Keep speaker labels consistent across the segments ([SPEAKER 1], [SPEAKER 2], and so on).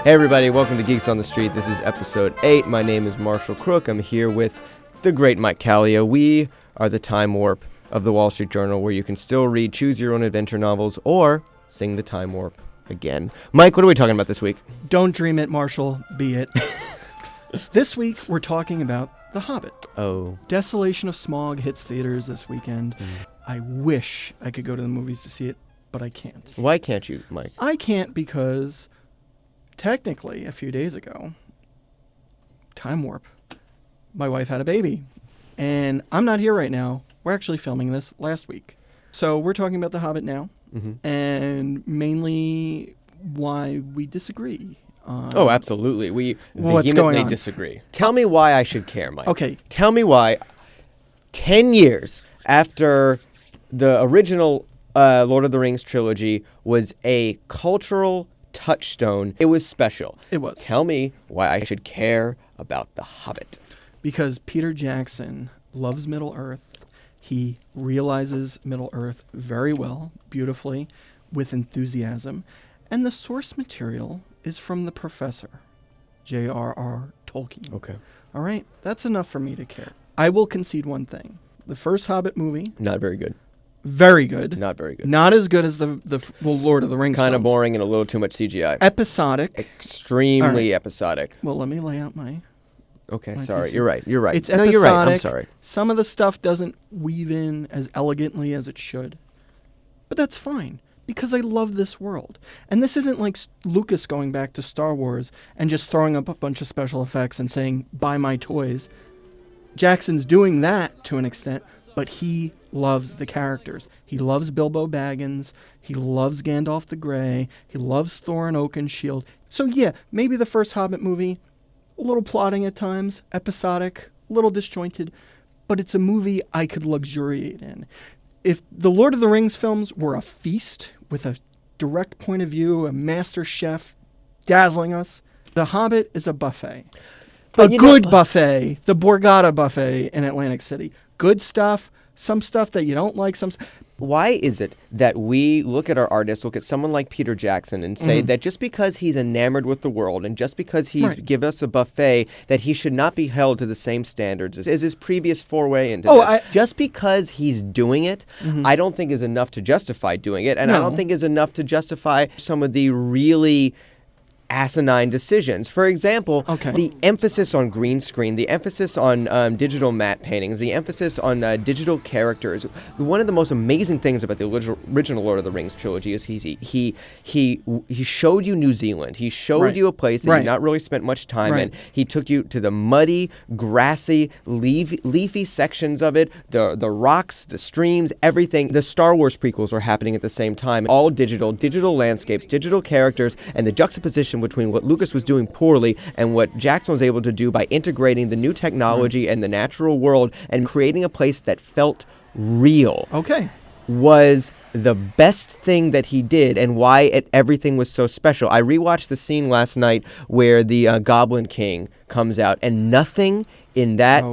[SPEAKER 1] Hey everybody, welcome to Geeks on the Street. This is episode 8. My name is Marshall Crook. I'm here with the great Mike Calia. We are the time warp of the Wall Street Journal, where you can still read choose your own adventure novels or sing the time warp again. Mike, what are we talking about this week?
[SPEAKER 2] Don't dream it, Marshall. Be it. This week, we're talking about The Hobbit.
[SPEAKER 1] Oh.
[SPEAKER 2] Desolation of Smaug hits theaters this weekend. I wish I could go to the movies to see it, but I can't.
[SPEAKER 1] Why can't you, Mike?
[SPEAKER 2] I can't because, technically, a few days ago, time warp, my wife had a baby. And I'm not here right now. We're actually filming this last week. So we're talking about The Hobbit now, and mainly why we disagree.
[SPEAKER 1] Oh, absolutely. We
[SPEAKER 2] what's
[SPEAKER 1] vehemently
[SPEAKER 2] going on?
[SPEAKER 1] disagree. Tell me why I should care, Mike.
[SPEAKER 2] Okay.
[SPEAKER 1] Tell me why 10 years after the original Lord of the Rings trilogy was a cultural touchstone, it was special.
[SPEAKER 2] It was.
[SPEAKER 1] Tell me why I should care about The Hobbit.
[SPEAKER 2] Because Peter Jackson loves Middle-earth. He realizes Middle-earth very well, beautifully, with enthusiasm. And the source material is from the professor, J.R.R. Tolkien.
[SPEAKER 1] Okay.
[SPEAKER 2] All right? That's enough for me to care. I will concede one thing. The first Hobbit movie,
[SPEAKER 1] Not very good.
[SPEAKER 2] very good.
[SPEAKER 1] Not very good.
[SPEAKER 2] Not as good as the Lord of the Rings
[SPEAKER 1] Kind of
[SPEAKER 2] films.
[SPEAKER 1] boring and a little too much CGI.
[SPEAKER 2] Episodic.
[SPEAKER 1] Extremely
[SPEAKER 2] All right.
[SPEAKER 1] episodic.
[SPEAKER 2] Well, let me lay out my...
[SPEAKER 1] Okay,
[SPEAKER 2] My
[SPEAKER 1] sorry.
[SPEAKER 2] PC.
[SPEAKER 1] You're right. You're right.
[SPEAKER 2] It's
[SPEAKER 1] No,
[SPEAKER 2] episodic.
[SPEAKER 1] you're right. I'm sorry.
[SPEAKER 2] Some of the stuff doesn't weave in as elegantly as it should. But that's fine, because I love this world. And this isn't like Lucas going back to Star Wars and just throwing up a bunch of special effects and saying, buy my toys. Jackson's doing that to an extent, but he loves the characters. He loves Bilbo Baggins. He loves Gandalf the Grey. He loves Thorin Oakenshield. So yeah, maybe the first Hobbit movie, a little plotting at times, episodic, a little disjointed, but it's a movie I could luxuriate in. If the Lord of the Rings films were a feast with a direct point of view, a master chef dazzling us, The Hobbit is a buffet.
[SPEAKER 1] But
[SPEAKER 2] A good buffet, the Borgata buffet in Atlantic City. Good stuff, some stuff that you don't like,
[SPEAKER 1] Why is it that we look at our artists, look at someone like Peter Jackson and say that just because he's enamored with the world and just because he's given us a buffet, that he should not be held to the same standards as his previous foray into this? Just because he's doing it, I don't think is enough to justify doing it. And I don't think is enough to justify some of the really asinine decisions. For example, the emphasis on green screen, the emphasis on digital matte paintings, the emphasis on digital characters. One of the most amazing things about the original Lord of the Rings trilogy is he showed you New Zealand. He showed you a place that you've not really spent much time in. He took you to the muddy, grassy, leafy sections of it, the rocks, the streams, everything. The Star Wars prequels were happening at the same time. All digital landscapes, digital characters, and the juxtaposition between what Lucas was doing poorly and what Jackson was able to do by integrating the new technology and the natural world and creating a place that felt real was the best thing that he did, and why everything was so special. I rewatched the scene last night where the Goblin King comes out, and nothing in that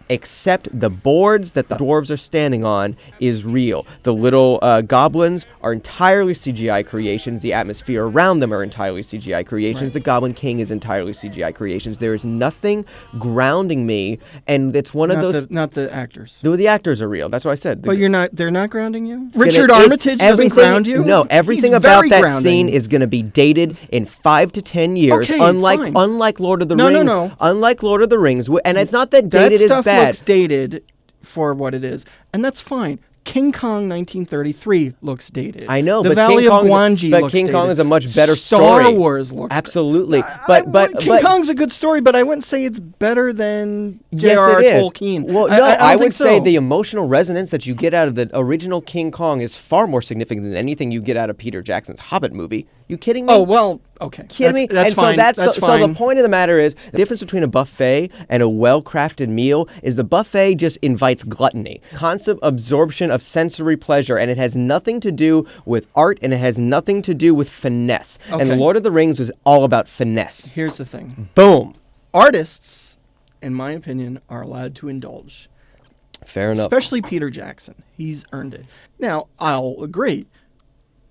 [SPEAKER 1] except the boards that the dwarves are standing on is real. The little goblins are entirely CGI creations. The atmosphere around them are entirely CGI creations. The Goblin King is entirely CGI creations. There is nothing grounding me, and it's one of those...
[SPEAKER 2] Not the actors.
[SPEAKER 1] The actors are real. That's what I said.
[SPEAKER 2] But they're not grounding you? Richard Armitage doesn't ground you?
[SPEAKER 1] No, everything about that scene is going to be dated in 5 to 10 years. Unlike Lord of the Rings. No. Unlike Lord of the Rings. And it's not that dated is bad.
[SPEAKER 2] Looks dated for what it is, and that's fine. King Kong 1933 looks dated.
[SPEAKER 1] I know,
[SPEAKER 2] the
[SPEAKER 1] but
[SPEAKER 2] Valley
[SPEAKER 1] King
[SPEAKER 2] of Gwangi
[SPEAKER 1] but
[SPEAKER 2] looks
[SPEAKER 1] King
[SPEAKER 2] dated.
[SPEAKER 1] Kong is a much better story.
[SPEAKER 2] Star Wars looks
[SPEAKER 1] absolutely,
[SPEAKER 2] but King Kong's a good story, but I wouldn't say it's better than J.R.R. Tolkien.
[SPEAKER 1] Well, no, I would say
[SPEAKER 2] so.
[SPEAKER 1] The emotional resonance that you get out of the original King Kong is far more significant than anything you get out of Peter Jackson's Hobbit movie. You kidding me?
[SPEAKER 2] Oh, well, okay.
[SPEAKER 1] Kidding me?
[SPEAKER 2] That's fine.
[SPEAKER 1] So the point of the matter is, the difference between a buffet and a well-crafted meal is the buffet just invites gluttony, constant absorption of sensory pleasure, and it has nothing to do with art, and it has nothing to do with finesse. And The Lord of the Rings was all about finesse.
[SPEAKER 2] Here's the thing.
[SPEAKER 1] Boom.
[SPEAKER 2] Artists, in my opinion, are allowed to indulge.
[SPEAKER 1] Fair enough.
[SPEAKER 2] Especially Peter Jackson. He's earned it. Now, I'll agree.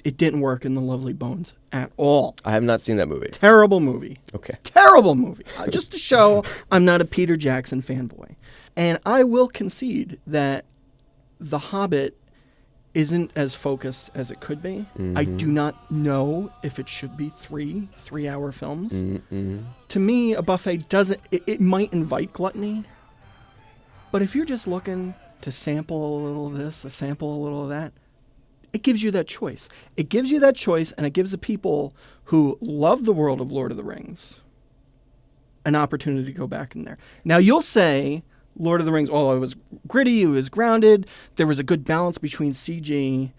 [SPEAKER 2] It didn't work in The Lovely Bones at all.
[SPEAKER 1] I have not seen that movie.
[SPEAKER 2] Terrible movie.
[SPEAKER 1] Okay.
[SPEAKER 2] Terrible movie. Just to show I'm not a Peter Jackson fanboy. And I will concede that The Hobbit isn't as focused as it could be. I do not know if it should be three-hour films. To me, a buffet doesn't... It might invite gluttony. But if you're just looking to sample a little of this, a sample a little of that, it gives you that choice. It gives you that choice, and it gives the people who love the world of Lord of the Rings an opportunity to go back in there. Now, you'll say, Lord of the Rings, it was gritty, it was grounded, there was a good balance between CG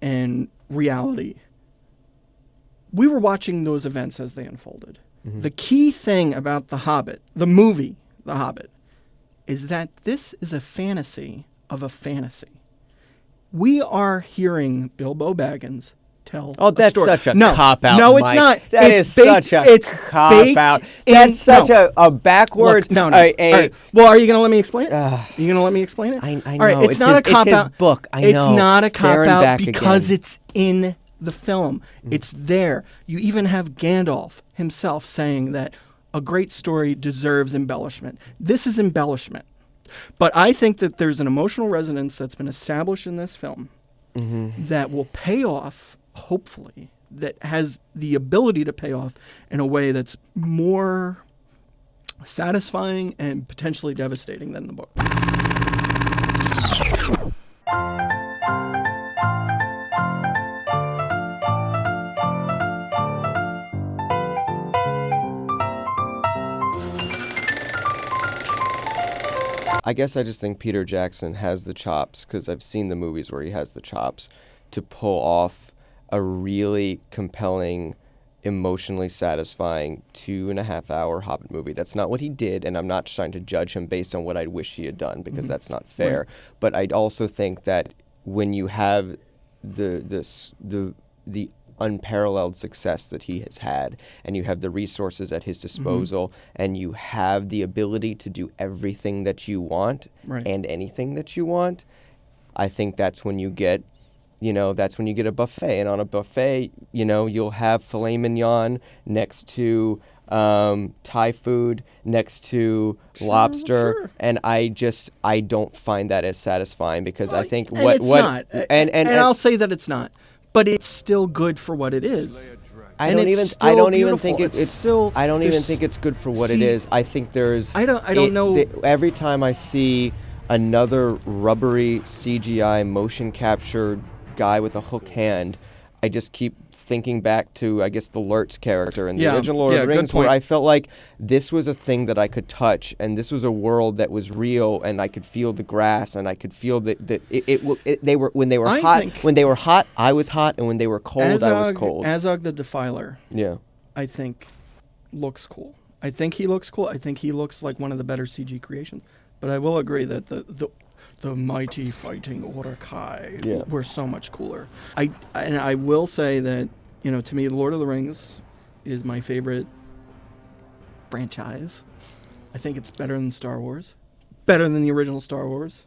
[SPEAKER 2] and reality. We were watching those events as they unfolded. The key thing about The Hobbit, the movie The Hobbit, is that this is a fantasy of a fantasy. We are hearing Bilbo Baggins tell
[SPEAKER 1] that's
[SPEAKER 2] a story.
[SPEAKER 1] such a cop-out,
[SPEAKER 2] No,
[SPEAKER 1] Mike.
[SPEAKER 2] it's not.
[SPEAKER 1] That is such a cop-out. That's such a backwards...
[SPEAKER 2] Look, no. All right. Well, are you going to let me explain it? Are you going to let me explain it?
[SPEAKER 1] I know.
[SPEAKER 2] All right, it's not a cop-out.
[SPEAKER 1] It's his book. I know.
[SPEAKER 2] It's not a cop-out because
[SPEAKER 1] again.
[SPEAKER 2] it's in the film. It's there. You even have Gandalf himself saying that a great story deserves embellishment. This is embellishment. But I think that there's an emotional resonance that's been established in this film that will pay off, hopefully, that has the ability to pay off in a way that's more satisfying and potentially devastating than the book.
[SPEAKER 1] I guess I just think Peter Jackson has the chops, because I've seen the movies where he has the chops, to pull off a really compelling, emotionally satisfying 2.5-hour Hobbit movie. That's not what he did, and I'm not trying to judge him based on what I wish he had done, because that's not fair. Right. But I also think that when you have the unparalleled success that he has had, and you have the resources at his disposal, and you have the ability to do everything that you want and anything that you want, I think that's when you get, that's when you get a buffet. And on a buffet, you'll have filet mignon next to Thai food, next to lobster,
[SPEAKER 2] sure.
[SPEAKER 1] And I don't find that as satisfying, because I think
[SPEAKER 2] and I'll say that it's not. But it's still good for what it is.
[SPEAKER 1] I don't even think it's good for what it is. I think there's...
[SPEAKER 2] I don't know...
[SPEAKER 1] Every time I see another rubbery CGI motion capture guy with a hook hand, I just keep thinking back to, I guess, the Lurtz character in the original Lord of the Rings, where I felt like this was a thing that I could touch, and this was a world that was real, and I could feel the grass, and I could feel that when they were hot, I was hot, and when they were cold, I was cold.
[SPEAKER 2] Azog the Defiler, I think, looks cool. I think he looks cool. I think he looks like one of the better CG creations. But I will agree that the mighty fighting Uruk-hai were so much cooler. I will say that, to me, Lord of the Rings is my favorite franchise. I think it's better than Star Wars. Better than the original Star Wars.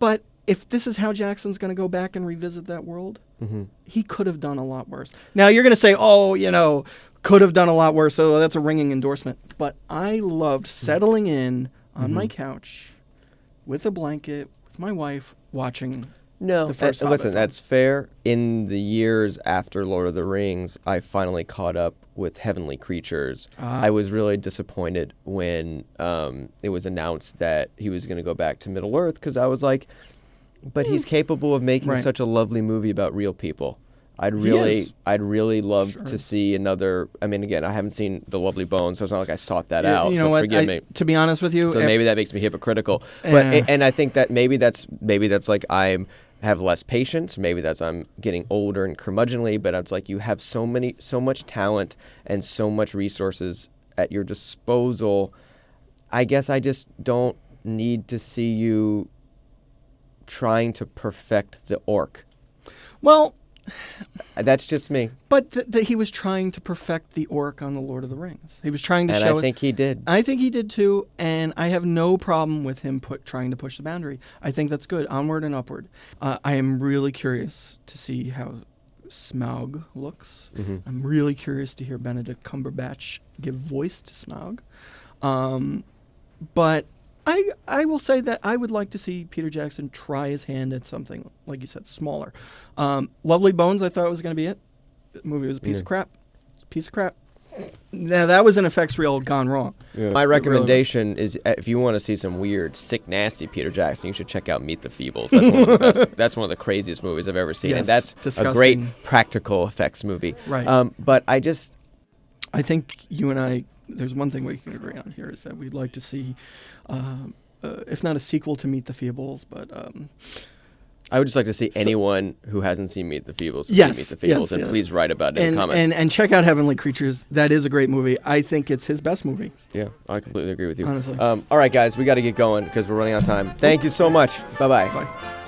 [SPEAKER 2] But if this is how Jackson's going to go back and revisit that world, he could have done a lot worse. Now, you're going to say, could have done a lot worse, so that's a ringing endorsement. But I loved settling in on my couch with a blanket with my wife watching the first Hobbit
[SPEAKER 1] listen,
[SPEAKER 2] film.
[SPEAKER 1] That's fair. In the years after Lord of the Rings, I finally caught up with Heavenly Creatures. I was really disappointed when it was announced that he was going to go back to Middle Earth, because I was like, but he's capable of making such a lovely movie about real people. I'd really love to see another. I mean, again, I haven't seen The Lovely Bones, so it's not like I sought that out. So forgive me.
[SPEAKER 2] To be honest with you,
[SPEAKER 1] so maybe that makes me hypocritical. But and I think that maybe that's like I have less patience. Maybe that's I'm getting older and curmudgeonly. But it's like you have so much talent and so much resources at your disposal. I guess I just don't need to see you trying to perfect the orc.
[SPEAKER 2] Well,
[SPEAKER 1] That's just me.
[SPEAKER 2] But he was trying to perfect the orc on the Lord of the Rings. He was trying to
[SPEAKER 1] And
[SPEAKER 2] show
[SPEAKER 1] I think he did.
[SPEAKER 2] I think he did too, and I have no problem with him trying to push the boundary. I think that's good. Onward and upward. I am really curious to see how Smaug looks.
[SPEAKER 1] Mm-hmm.
[SPEAKER 2] I'm really curious to hear Benedict Cumberbatch give voice to Smaug. But I will say that I would like to see Peter Jackson try his hand at something, like you said, smaller. Lovely Bones, I thought was going to be it. The movie was a piece of crap. Piece of crap. Now, that was an effects reel gone wrong.
[SPEAKER 1] Yeah. My recommendation is, if you want to see some weird, sick, nasty Peter Jackson, you should check out Meet the Feebles. That's one of the best. That's one of the craziest movies I've ever seen,
[SPEAKER 2] Yes,
[SPEAKER 1] and that's
[SPEAKER 2] disgusting.
[SPEAKER 1] a great practical effects movie.
[SPEAKER 2] Right.
[SPEAKER 1] But I
[SPEAKER 2] think you and I, there's one thing we can agree on here is that we'd like to see, if not a sequel to Meet the Feebles, but
[SPEAKER 1] I would just like to see anyone who hasn't seen Meet the Feebles see
[SPEAKER 2] Yes,
[SPEAKER 1] Meet the Feebles,
[SPEAKER 2] yes,
[SPEAKER 1] and
[SPEAKER 2] yes.
[SPEAKER 1] please write about it in the comments.
[SPEAKER 2] and check out Heavenly Creatures. That is a great movie. I think it's his best movie.
[SPEAKER 1] Yeah, I completely agree with you.
[SPEAKER 2] Honestly.
[SPEAKER 1] All right, guys, we got to get going because we're running out of time. Thank you so much. Bye-bye.
[SPEAKER 2] Bye.